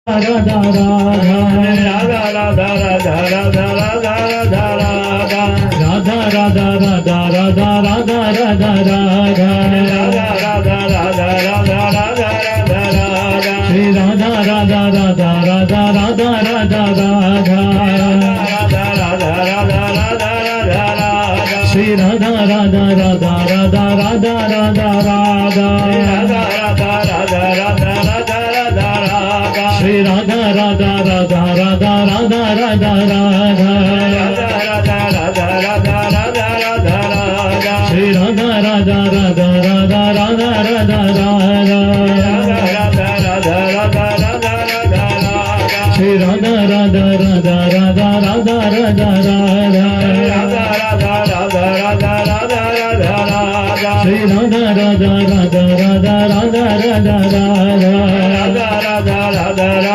Radha Radha Radha Radha Radha Radha Radha Radha Radha Radha Radha Radha Radha Radha Radha Radha Radha Radha Shri Radha Radha Radha Radha Radha Radha Radha Radha Radha Radha Radha Radha Shri Radha Radha Radha Radha Radha Radha Radha Radha Radha Radha Radha Radha Radha Shri Radha Radha Radha Radha Radha Radha Radha Radha Radha Radha Radha Radha Radha Shri Radha Radha Radha Radha Radha Radha Radha Radha Radha Radha Radha Radha Shri Radha Radha Radha Radha Radha Radha Radha Radha Radha Radha Radha Radha Radha Shri Radha Radha Radha Radha Radha Radha Radha